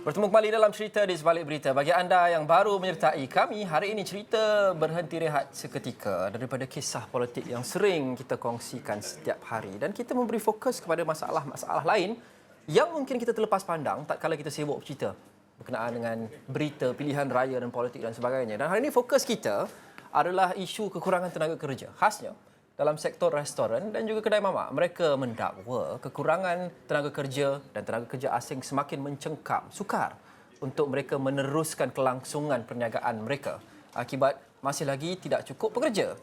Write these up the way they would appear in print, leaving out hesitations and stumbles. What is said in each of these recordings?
Bertemu kembali dalam cerita di sebalik berita. Bagi anda yang baru menyertai kami, hari ini cerita berhenti rehat seketika daripada kisah politik yang sering kita kongsikan setiap hari. Dan kita memberi fokus kepada masalah-masalah lain yang mungkin kita terlepas pandang tak kala kita sibuk bercerita berkenaan dengan berita, pilihan raya dan politik dan sebagainya. Dan hari ini fokus kita adalah isu kekurangan tenaga kerja. Khasnya dalam sektor restoran dan juga kedai mamak. Mereka mendakwa kekurangan tenaga kerja dan tenaga kerja asing semakin mencengkam, sukar untuk mereka meneruskan kelangsungan perniagaan mereka akibat masih lagi tidak cukup pekerja.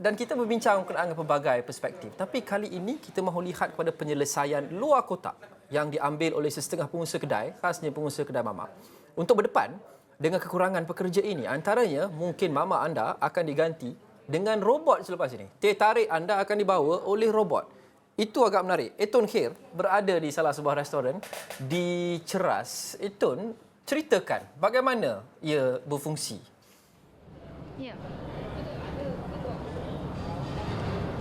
Dan kita berbincang berkenaan dengan pelbagai perspektif. Tapi kali ini kita mahu lihat kepada penyelesaian luar kotak yang diambil oleh sesetengah pengusaha kedai, khasnya pengusaha kedai mamak, untuk berdepan dengan kekurangan pekerja ini. Antaranya, mungkin mamak anda akan diganti dengan robot selepas ini. Teh tarik anda akan dibawa oleh robot. Itu agak menarik. Etun Khair berada di salah sebuah restoran di Ceras. Etun, ceritakan bagaimana ia berfungsi. Ya.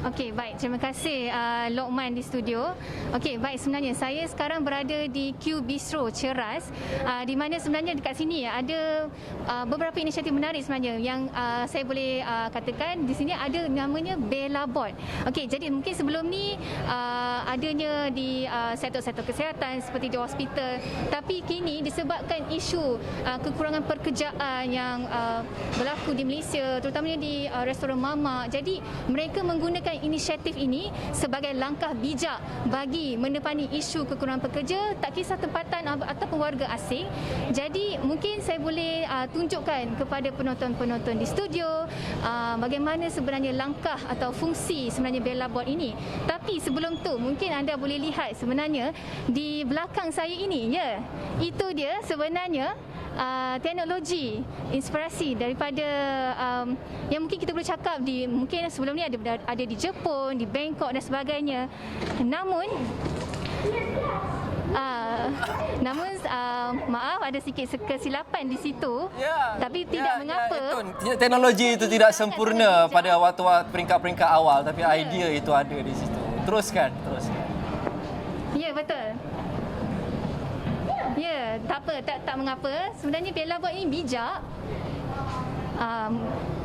Okey, baik. Terima kasih Lokman di studio. Okey, baik, sebenarnya saya sekarang berada di Q Bistro Ceras, di mana sebenarnya dekat sini ada beberapa inisiatif menarik sebenarnya yang saya boleh katakan di sini ada namanya Bella Bot. Okey, jadi mungkin sebelum ni adanya di sektor-sektor kesihatan seperti di hospital, tapi kini disebabkan isu kekurangan pekerjaan yang berlaku di Malaysia, terutamanya di restoran mamak. Jadi mereka menggunakan inisiatif ini sebagai langkah bijak bagi menepani isu kekurangan pekerja, tak kisah tempatan ataupun warga asing. Jadi mungkin saya boleh tunjukkan kepada penonton-penonton di studio bagaimana sebenarnya langkah atau fungsi sebenarnya Bella Bot ini. Tapi sebelum tu mungkin anda boleh lihat sebenarnya di belakang saya ini, ya, itu dia sebenarnya teknologi inspirasi daripada yang mungkin kita boleh cakap mungkin sebelum ni ada di Jepun, di Bangkok dan sebagainya. Namun maaf, ada sikit kesilapan di situ. Ya, tapi tidak mengapa. Teknologi itu tidak sempurna pada waktu-waktu peringkat-peringkat awal, tapi idea itu ada di situ. Teruskan. Ya, betul. Ya, tak apa, tak mengapa. Sebenarnya Bella Bot ini bijak.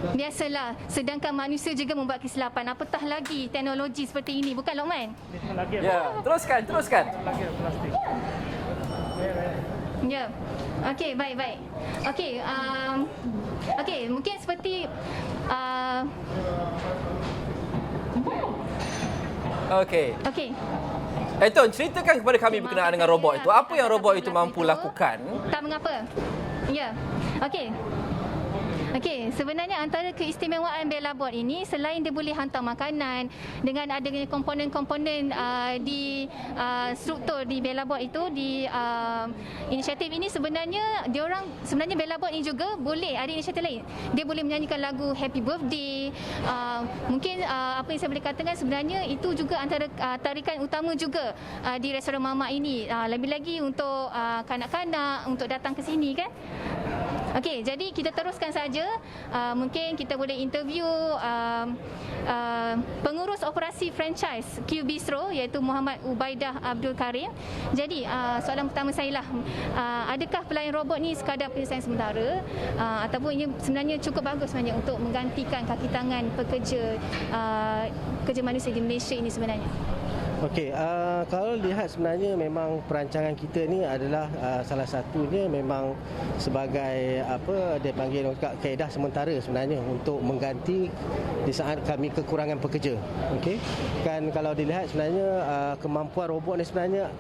Biasalah, sedangkan manusia juga membuat kesilapan. Apatah lagi teknologi seperti ini, bukan Lokman? Ya, teruskan. Ya. Okey, baik. Okey, mungkin seperti Okey. Etun, ceritakan kepada kami berkenaan dengan robot itu. Apa yang robot itu mampu lakukan? Tak mengapa. Ya. Okey, sebenarnya antara keistimewaan Bella Bot ini, selain dia boleh hantar makanan dengan adanya komponen-komponen di struktur di Bella Bot itu, di inisiatif ini sebenarnya Bella Bot ini juga boleh ada inisiatif lain. Dia boleh menyanyikan lagu Happy Birthday. Mungkin apa yang saya boleh katakan sebenarnya itu juga antara tarikan utama juga di restoran mamak ini. Lebih-lagi untuk kanak-kanak untuk datang ke sini, kan? Okey, jadi kita teruskan saja. Mungkin kita boleh interview pengurus operasi franchise Q Bistro, iaitu Muhammad Ubaidah Abdul Karim. Jadi soalan pertama saya lah, adakah pelayan robot ni sekadar penyelesaian sementara ataupun ini sebenarnya cukup bagus sebenarnya untuk menggantikan kaki tangan pekerja kerja manusia di Malaysia ini sebenarnya? Okey, kalau lihat sebenarnya memang perancangan kita ni adalah salah satunya memang sebagai apa dia panggil kaedah sementara sebenarnya untuk mengganti di saat kami kekurangan pekerja. Okey, kan kalau dilihat sebenarnya kemampuan robot ni sebenarnya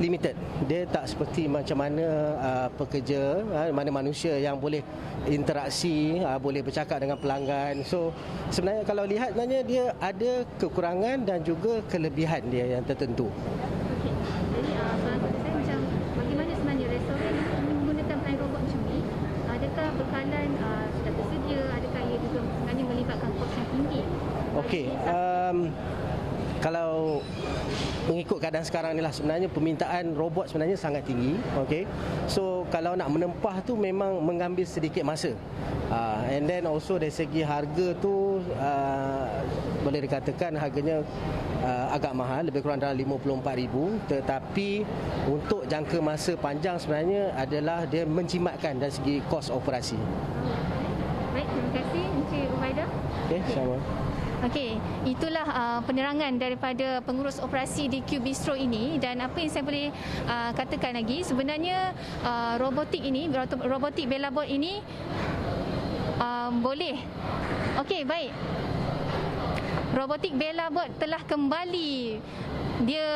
limited. Dia tak seperti macam mana pekerja, mana manusia yang boleh interaksi, boleh bercakap dengan pelanggan. So sebenarnya kalau lihat sebenarnya dia ada kekurangan dan juga kelebihan dia yang tertentu. Okey. Jadi soalan saya macam bagaimana sebenarnya restoran menggunakan pelayan robot macam ni? Adakah bekalan sudah tersedia? Adakah ia juga sebenarnya melibatkan kos yang tinggi? Okey. Kalau mengikut keadaan sekarang ni lah, sebenarnya permintaan robot sebenarnya sangat tinggi. Okay, so kalau nak menempah tu memang mengambil sedikit masa. And then also dari segi harga tu boleh dikatakan harganya agak mahal, lebih kurang dalam RM54,000, tetapi untuk jangka masa panjang sebenarnya adalah dia menjimatkan dari segi kos operasi. Baik, terima kasih Encik Ubaidah. Okey, sama. Okey, itulah penerangan daripada pengurus operasi di Q Bistro ini, dan apa yang saya boleh katakan lagi, sebenarnya robotik BellaBot ini boleh. Okey, baik. Robotik BellaBot telah kembali. Dia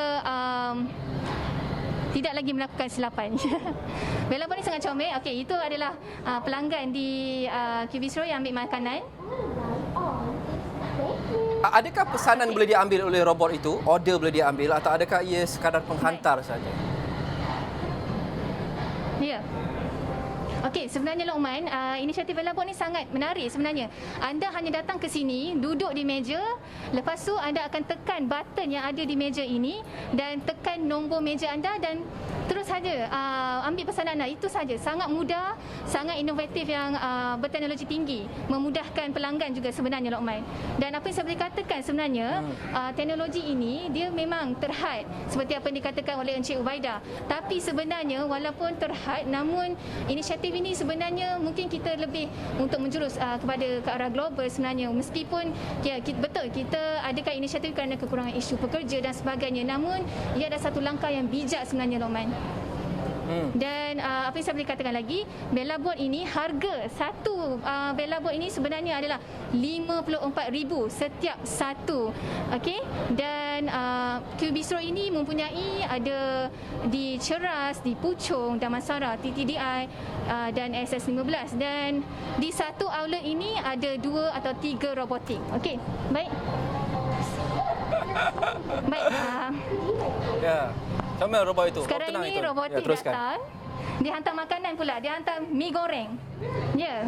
tidak lagi melakukan silapan. BellaBot ni sangat comel. Okey, itu adalah pelanggan di Q Bistro yang ambil makanan. Adakah pesanan boleh diambil oleh robot itu? Order boleh diambil atau adakah ia sekadar penghantar saja? Ya. Okey, sebenarnya Lokman, inisiatif BellaBot ni sangat menarik sebenarnya. Anda hanya datang ke sini, duduk di meja, lepas tu anda akan tekan button yang ada di meja ini dan tekan nombor meja anda dan terus saja ambil pesanan anda. Itu saja. Sangat mudah, sangat inovatif yang berteknologi tinggi, memudahkan pelanggan juga sebenarnya Lokman. Dan apa yang saya boleh katakan sebenarnya, teknologi ini dia memang terhad seperti apa yang dikatakan oleh Encik Ubaidah. Tapi sebenarnya walaupun terhad, namun inisiatif ini sebenarnya mungkin kita lebih untuk menjurus kepada ke arah global sebenarnya. Meskipun ya, betul kita adakan inisiatif kerana kekurangan isu pekerja dan sebagainya, namun ia ada satu langkah yang bijak sebenarnya Lokman. Dan apa yang saya boleh katakan lagi, BellaBot ini harga satu BellaBot ini sebenarnya adalah RM54,000 setiap satu. Okey, dan Q Bistro ini mempunyai ada di Ceras, di Puchong, Damansara, TTDI dan SS15, dan di satu outlet ini ada 2 atau 3 robotik. Okey, baik. Baik. Ya. Comel robot itu. Sekarang ini robotik datang. Dia hantar makanan pula. Dia hantar mi goreng. Ya.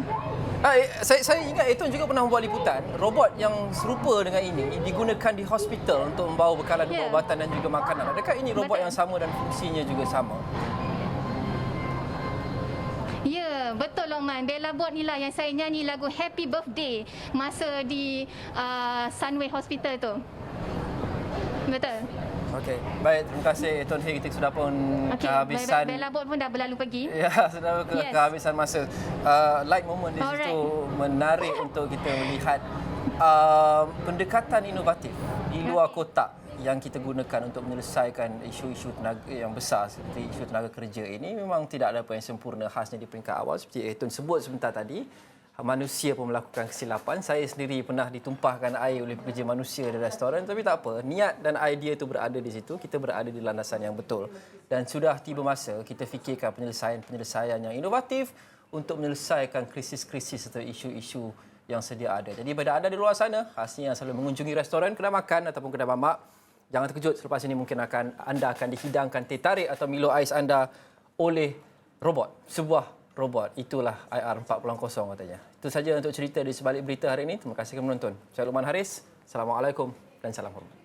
Saya ingat Eton juga pernah membuat liputan. Robot yang serupa dengan ini digunakan di hospital untuk membawa bekalan ubat-ubatan dan juga makanan. Adakah ini robot yang sama dan fungsinya juga sama? Ya, betul Lokman. BellaBot ni lah yang saya nyanyi lagu Happy Birthday masa di Sunway Hospital tu. Betul. Okey, baik, terima kasih Eton Hei. Kita sudah pun kehabisan. BellaBot pun dah berlalu pergi. Ya, sudah kehabisan masa. Light moment di situ menarik untuk kita melihat pendekatan inovatif di luar kotak yang kita gunakan untuk menyelesaikan isu-isu tenaga yang besar seperti isu tenaga kerja ini. Memang tidak ada apa yang sempurna, khasnya di peringkat awal seperti Eton sebut sebentar tadi. Manusia pun melakukan kesilapan. Saya sendiri pernah ditumpahkan air oleh pekerja manusia di restoran, tapi tak apa. Niat dan idea itu berada di situ. Kita berada di landasan yang betul. Dan sudah tiba masa kita fikirkan penyelesaian yang inovatif untuk menyelesaikan krisis-krisis atau isu-isu yang sedia ada. Jadi pada anda di luar sana, khasnya yang selalu mengunjungi restoran, kedai makan ataupun kedai mamak, jangan terkejut selepas ini mungkin anda akan dihidangkan teh tarik atau Milo Ais anda oleh robot. Sebuah robot. Itulah IR 4.0 katanya. Itu saja untuk cerita di sebalik berita hari ini. Terima kasih kerana menonton. Saya Luqman Haris. Assalamualaikum dan salam hormat.